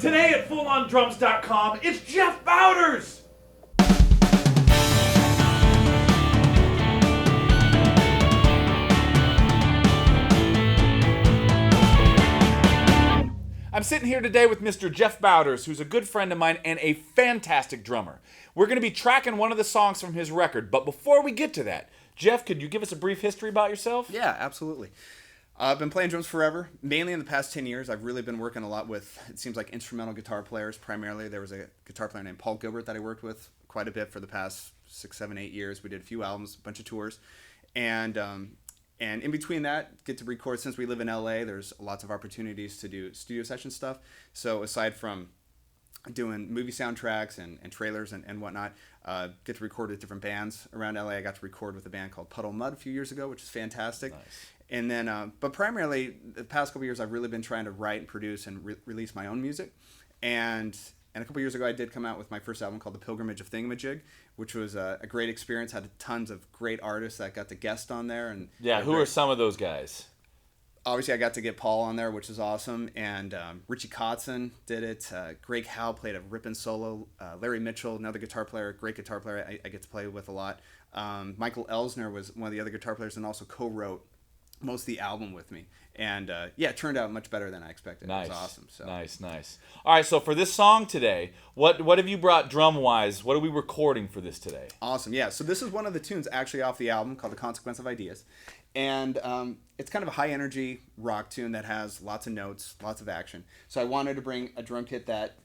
Today at FullOnDrums.com, it's Jeff Bowders! I'm sitting here today with Mr. Jeff Bowders, who's a good friend of mine and a fantastic drummer. We're going to be tracking one of the songs from his record, but before we get to that, Jeff, could you give us a brief history about yourself? Yeah, absolutely. I've been playing drums forever. Mainly in the past 10 years, I've really been working a lot with, it seems like, instrumental guitar players primarily. There was a guitar player named Paul Gilbert that I worked with quite a bit for the past 6, 7, 8 years. We did a few albums, a bunch of tours. And in between that, get to record. Since we live in LA, there's lots of opportunities to do studio session stuff. So aside from doing movie soundtracks and trailers and whatnot, get to record with different bands around LA. I got to record with a band called Puddle Mud a few years ago, which is fantastic. Nice. And then, but primarily, the past couple years, I've really been trying to write and produce and release my own music. And a couple years ago, I did come out with my first album called The Pilgrimage of Thingamuhjig, which was a great experience. Had tons of great artists that got to guest on there. And yeah, who are some of those guys? Obviously, I got to get Paul on there, which is awesome. And Richie Kotzen did it. Greg Howe played a ripping solo. Larry Mitchell, another guitar player, great guitar player I get to play with a lot. Michael Elsner was one of the other guitar players and also co-wrote most of the album with me. And yeah, it turned out much better than I expected. Nice. It was awesome. So. Nice. All right, so for this song today, what have you brought drum-wise? What are we recording for this today? Awesome, yeah. So this is one of the tunes actually off the album called The Consequence of Ideas. And it's kind of a high-energy rock tune that has lots of notes, lots of action. So I wanted to bring a drum kit that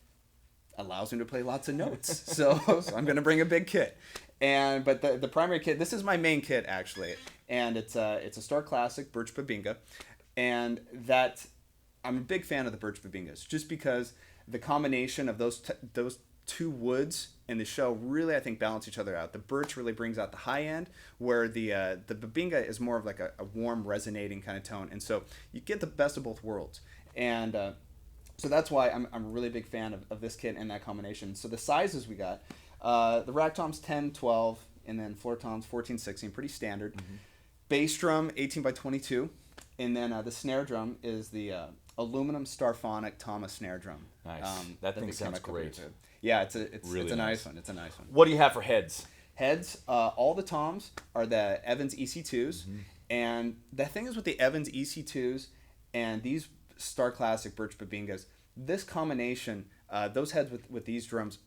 allows me to play lots of notes. so I'm going to bring a big kit. But the primary kit, this is my main kit actually, and it's a Star Classic Birch Babinga, and that I'm a big fan of the Birch Babingas just because the combination of those two woods in the show really, I think, balance each other out. The birch really brings out the high end, where the Babinga is more of like a warm, resonating kind of tone, and so you get the best of both worlds. And so that's why I'm a really big fan of this kit and that combination. So the sizes we got. The rack toms 10, 12, and then floor toms 14, 16, pretty standard. Mm-hmm. Bass drum 18 by 22, and then the snare drum is the aluminum Starphonic Thomas snare drum. Nice. That thing sounds great. Yeah, it's a really nice one. It's a nice one. What do you have for heads? Heads, all the toms are the Evans EC2s, mm-hmm. And the thing is with the Evans EC2s and these Star Classic Birch Babingas, this combination, those heads with these drums,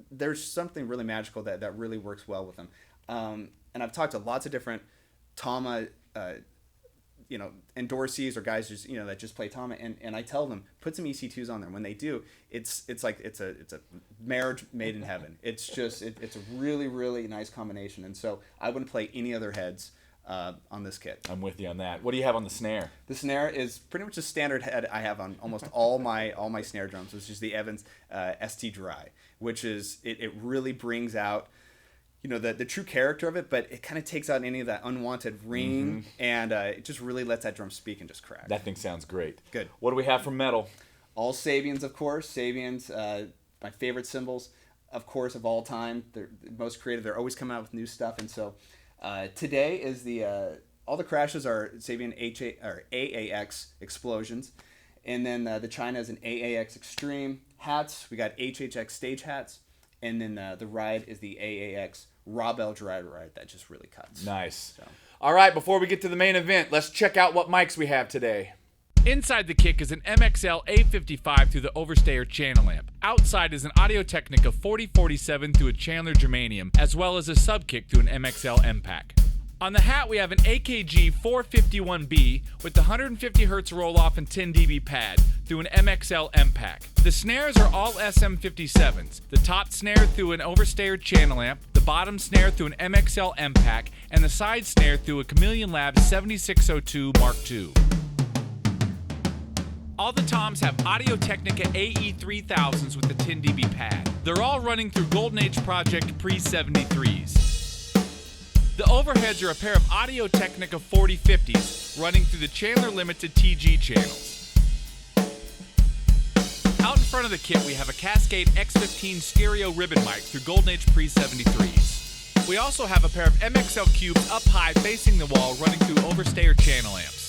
there's something really magical that really works well with them. And I've talked to lots of different Tama, endorsees or guys just, that just play Tama, and I tell them, put some EC2s on there. When they do, it's like it's a marriage made in heaven. It's just it's a really, really nice combination. And so I wouldn't play any other heads on this kit. I'm with you on that. What do you have on the snare? The snare is pretty much a standard head I have on almost all my snare drums, which is the Evans ST Dry, which is it really brings out the true character of it, but it kind of takes out any of that unwanted ring, mm-hmm. And it just really lets that drum speak and just crack. That thing sounds great. Good. What do we have for metal? All Sabians, of course. Sabians, my favorite cymbals, of course, of all time. They're most creative. They're always coming out with new stuff, and so today is all the crashes are Sabian AAX explosions, and then the China is an AAX Extreme. Hats, we got HHX stage hats, and then the ride is the AAX Rob L. Ride that just really cuts. Nice. So. All right, before we get to the main event, let's check out what mics we have today. Inside the kick is an MXL A55 through the Overstayer channel amp. Outside is an Audio-Technica 4047 through a Chandler Germanium, as well as a sub-kick through an MXL M-Pack. On the hat, we have an AKG 451B with the 150 Hz roll-off and 10 dB pad through an MXL M-Pack. The snares are all SM57s. The top snare through an Overstayer channel amp, the bottom snare through an MXL M-Pack, and the side snare through a Chameleon Lab 7602 Mark II. All the toms have Audio-Technica AE3000s with the 10 dB pad. They're all running through Golden Age Project Pre-73s. The overheads are a pair of Audio-Technica 4050s running through the Chandler Limited TG channels. Out in front of the kit, we have a Cascade X15 stereo ribbon mic through Golden Age Pre-73s. We also have a pair of MXL cubes up high facing the wall running through Overstayer channel amps.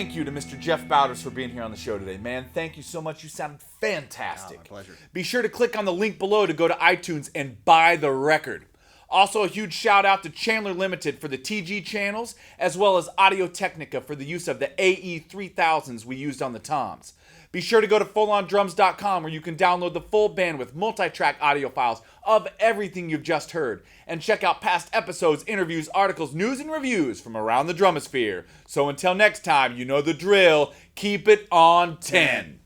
thank you to Mr. Jeff Bowders for being here on the show today, man. Thank you so much. You sounded fantastic. My pleasure. Be sure to click on the link below to go to iTunes and buy the record. Also, a huge shout out to Chandler Limited for the TG channels, as well as Audio Technica for the use of the AE3000s we used on the toms. Be sure to go to fullondrums.com where you can download the full bandwidth multi-track audio files of everything you've just heard, and check out past episodes, interviews, articles, news, and reviews from around the drumosphere. So until next time, you know the drill. Keep it on 10.